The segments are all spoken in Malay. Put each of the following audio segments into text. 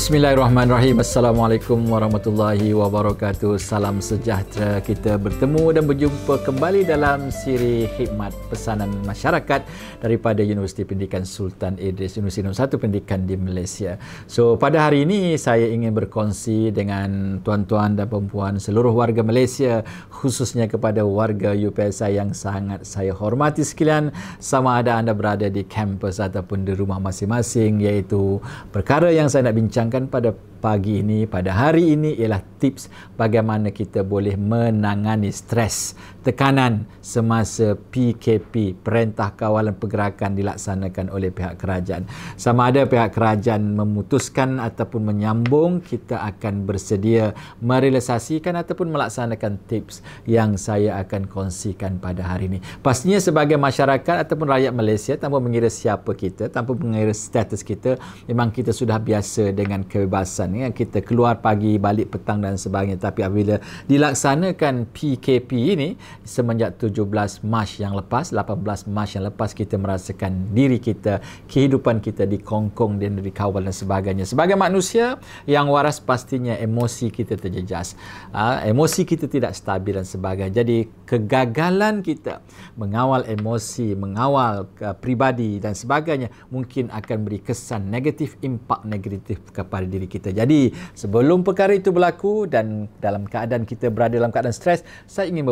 Bismillahirrahmanirrahim. Assalamualaikum warahmatullahi wabarakatuh. Salam sejahtera. Kita bertemu dan berjumpa kembali dalam siri Hikmat Pesanan Masyarakat daripada Universiti Pendidikan Sultan Idris, Universiti nombor 1 Pendidikan di Malaysia. So, pada hari ini saya ingin berkongsi dengan tuan-tuan dan puan-puan seluruh warga Malaysia, khususnya kepada warga UPSI yang sangat saya hormati sekalian, sama ada anda berada di kampus ataupun di rumah masing-masing, iaitu perkara yang saya nak bincangkan pada pagi ini, pada hari ini ialah tips bagaimana kita boleh menangani stres, tekanan semasa PKP, Perintah Kawalan Pergerakan, dilaksanakan oleh pihak kerajaan. Sama ada pihak kerajaan memutuskan ataupun menyambung, kita akan bersedia merealisasikan ataupun melaksanakan tips yang saya akan kongsikan pada hari ini. Pastinya sebagai masyarakat ataupun rakyat Malaysia, tanpa mengira siapa kita, tanpa mengira status kita, memang kita sudah biasa dengan kebebasan, ya, kita keluar pagi, balik petang dan sebagainya. Tapi apabila dilaksanakan PKP ini semenjak 17 Mac yang lepas, 18 Mac yang lepas, kita merasakan diri kita, kehidupan kita dikongkong dan dikawal dan sebagainya. Sebagai manusia yang waras, pastinya emosi kita terjejas, emosi kita tidak stabil dan sebagainya. Jadi kegagalan kita mengawal emosi, mengawal pribadi dan sebagainya mungkin akan beri kesan negatif, impak negatif kepada diri kita. Jadi sebelum perkara itu berlaku dan dalam keadaan kita berada dalam keadaan stres, saya ingin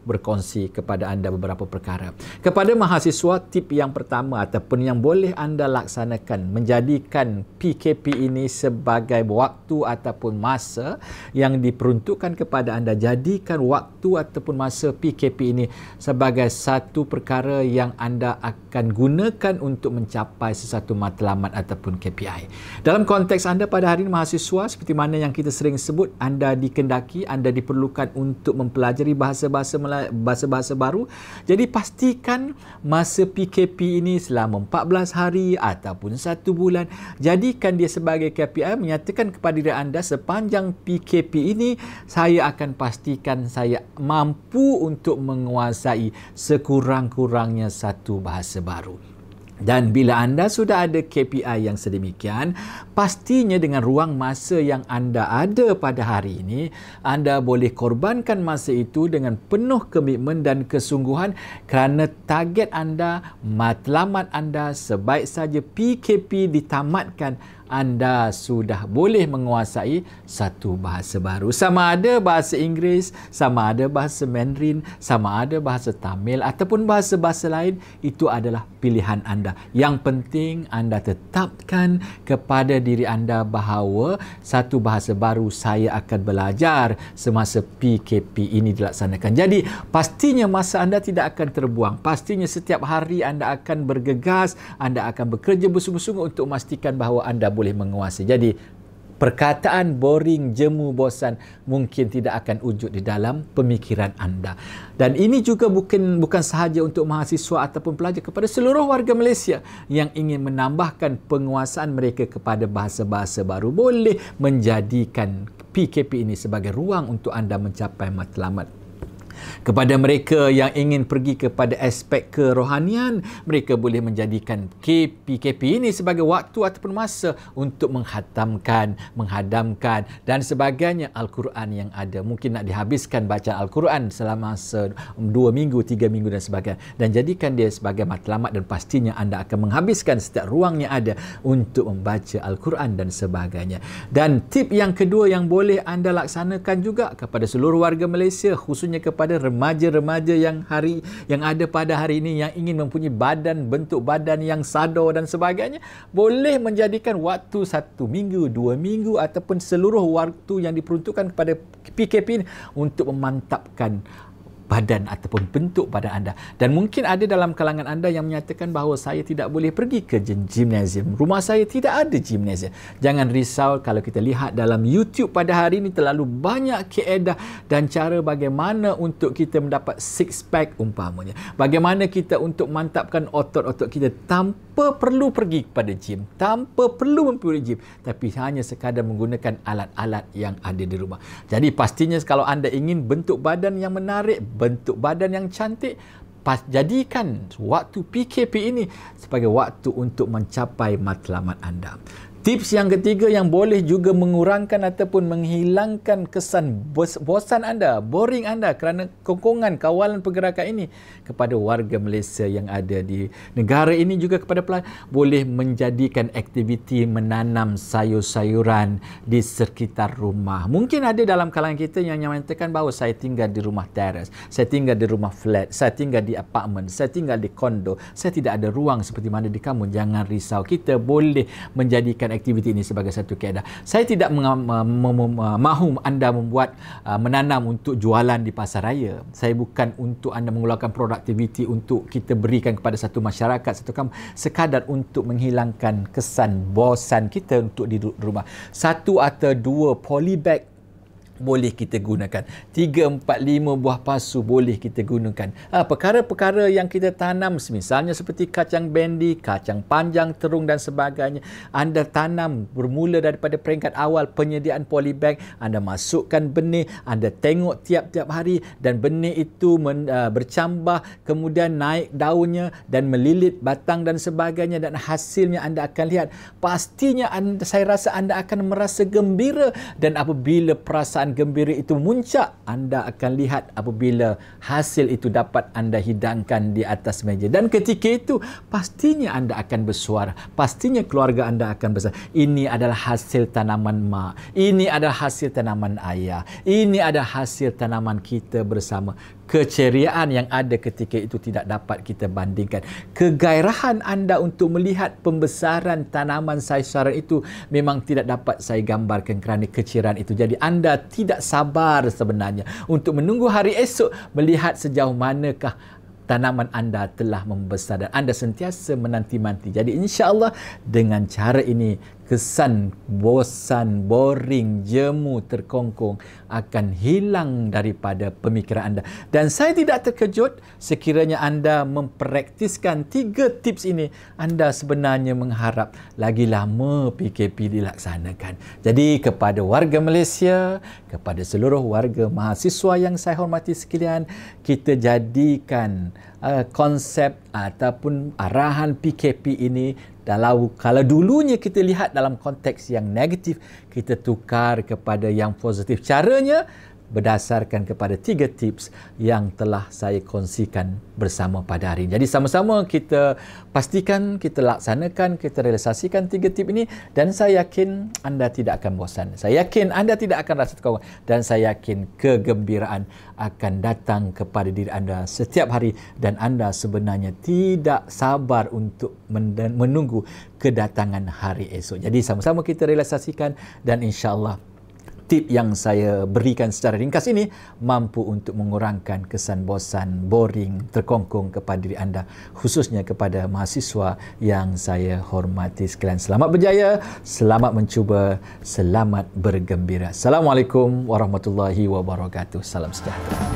berkongsi kepada anda beberapa perkara. Kepada mahasiswa, tip yang pertama ataupun yang boleh anda laksanakan, menjadikan PKP ini sebagai waktu ataupun masa yang diperuntukkan kepada anda. Jadikan waktu ataupun masa PKP ini sebagai satu perkara yang anda akan gunakan untuk mencapai sesuatu matlamat ataupun KPI. Dalam konteks anda pada hari ini mahasiswa, seperti mana yang kita sering sebut, anda dikendaki, anda diperlukan untuk mempelajari bahasa-bahasa baru. Jadi pastikan masa PKP ini selama 14 hari ataupun 1 bulan, jadikan dia sebagai KPI, menyatakan kepada diri anda, sepanjang PKP ini saya akan pastikan saya mampu untuk menguasai sekurang-kurangnya 1 bahasa baru. Dan bila anda sudah ada KPI yang sedemikian, pastinya dengan ruang masa yang anda ada pada hari ini, anda boleh korbankan masa itu dengan penuh komitmen dan kesungguhan, kerana target anda, matlamat anda, sebaik saja PKP ditamatkan, anda sudah boleh menguasai 1 bahasa baru. Sama ada bahasa Inggeris, sama ada bahasa Mandarin, sama ada bahasa Tamil ataupun bahasa-bahasa lain, itu adalah pilihan anda. Yang penting anda tetapkan kepada diri anda bahawa 1 bahasa baru saya akan belajar semasa PKP ini dilaksanakan. Jadi pastinya masa anda tidak akan terbuang. Pastinya setiap hari anda akan bergegas, anda akan bekerja bersungguh-sungguh untuk memastikan bahawa anda boleh menguasai. Jadi perkataan boring, jemu, bosan mungkin tidak akan wujud di dalam pemikiran anda. Dan ini juga bukan sahaja untuk mahasiswa ataupun pelajar, kepada seluruh warga Malaysia yang ingin menambahkan penguasaan mereka kepada bahasa-bahasa baru, boleh menjadikan PKP ini sebagai ruang untuk anda mencapai matlamat. Kepada mereka yang ingin pergi kepada aspek kerohanian, mereka boleh menjadikan PKP ini sebagai waktu ataupun masa untuk menghadamkan dan sebagainya Al-Quran yang ada. Mungkin nak dihabiskan baca Al-Quran selama 2 minggu, 3 minggu dan sebagainya. Dan jadikan dia sebagai matlamat, dan pastinya anda akan menghabiskan setiap ruang yang ada untuk membaca Al-Quran dan sebagainya. Dan tip yang kedua yang boleh anda laksanakan juga kepada seluruh warga Malaysia, khususnya kepada remaja-remaja yang ada pada hari ini, yang ingin mempunyai bentuk badan yang sadar dan sebagainya, boleh menjadikan waktu 1 minggu, 2 minggu ataupun seluruh waktu yang diperuntukkan kepada PKP ini untuk memantapkan badan ataupun bentuk badan anda. Dan mungkin ada dalam kalangan anda yang menyatakan bahawa saya tidak boleh pergi ke gimnasium. Rumah saya tidak ada gimnasium. Jangan risau, kalau kita lihat dalam YouTube pada hari ini, terlalu banyak kaedah dan cara bagaimana untuk kita mendapat six pack umpamanya. Bagaimana kita untuk mantapkan otot-otot kita tanpa perlu pergi kepada gym, tanpa perlu memperoleh gym, tapi hanya sekadar menggunakan alat-alat yang ada di rumah. Jadi pastinya kalau anda ingin bentuk badan yang menarik, bentuk badan yang cantik, jadikan waktu PKP ini sebagai waktu untuk mencapai matlamat anda. Tips yang ketiga yang boleh juga mengurangkan ataupun menghilangkan kesan bosan anda, boring anda kerana kongkongan kawalan pergerakan ini kepada warga Malaysia yang ada di negara ini, juga kepada pelajar, boleh menjadikan aktiviti menanam sayur-sayuran di sekitar rumah. Mungkin ada dalam kalangan kita yang menyatakan bahawa saya tinggal di rumah teres, saya tinggal di rumah flat, saya tinggal di apartmen, saya tinggal di kondo, saya tidak ada ruang seperti mana di kamu. Jangan risau, kita boleh menjadikan aktiviti ini sebagai satu kaedah. Saya tidak mahu anda membuat menanam untuk jualan di pasar raya. Saya bukan untuk anda mengeluarkan produktiviti untuk kita berikan kepada satu masyarakat, satu kampung, sekadar untuk menghilangkan kesan bosan kita untuk duduk di rumah. 1 atau 2 polybag boleh kita gunakan. 3, 4, 5 buah pasu boleh kita gunakan. Perkara-perkara yang kita tanam, misalnya seperti kacang bendi, kacang panjang, terung dan sebagainya, anda tanam bermula daripada peringkat awal penyediaan polybag, anda masukkan benih, anda tengok tiap-tiap hari dan benih itu bercambah, kemudian naik daunnya dan melilit batang dan sebagainya, dan hasilnya anda akan lihat. Pastinya saya rasa anda akan merasa gembira, dan apabila perasaan gembira itu muncak, anda akan lihat apabila hasil itu dapat anda hidangkan di atas meja, dan ketika itu pastinya anda akan bersuara, pastinya keluarga anda akan besar. Ini adalah hasil tanaman mak, ini adalah hasil tanaman ayah, ini adalah hasil tanaman kita bersama. Keceriaan yang ada ketika itu tidak dapat kita bandingkan. Kegairahan anda untuk melihat pembesaran tanaman sayur-sayuran itu memang tidak dapat saya gambarkan kerana keceriaan itu. Jadi anda tidak sabar sebenarnya untuk menunggu hari esok melihat sejauh manakah tanaman anda telah membesar, dan anda sentiasa menanti-nanti. Jadi insya-Allah dengan cara ini kesan bosan, boring, jemu, terkongkong akan hilang daripada pemikiran anda. Dan saya tidak terkejut sekiranya anda mempraktiskan 3 tips ini. Anda sebenarnya mengharap lagi lama PKP dilaksanakan. Jadi kepada warga Malaysia, kepada seluruh warga mahasiswa yang saya hormati sekalian, kita jadikan konsep ataupun arahan PKP ini, kalau dulunya kita lihat dalam konteks yang negatif, kita tukar kepada yang positif. Caranya berdasarkan kepada 3 tips yang telah saya kongsikan bersama pada hari ini. Jadi sama-sama kita pastikan, kita laksanakan, kita realisasikan 3 tips ini, dan saya yakin anda tidak akan bosan. Saya yakin anda tidak akan rasa terkongkong, dan saya yakin kegembiraan akan datang kepada diri anda setiap hari, dan anda sebenarnya tidak sabar untuk menunggu kedatangan hari esok. Jadi sama-sama kita realisasikan, dan insya-Allah tip yang saya berikan secara ringkas ini mampu untuk mengurangkan kesan bosan, boring, terkongkong kepada diri anda, khususnya kepada mahasiswa yang saya hormati sekalian. Selamat berjaya, selamat mencuba, selamat bergembira. Assalamualaikum warahmatullahi wabarakatuh. Salam sejahtera.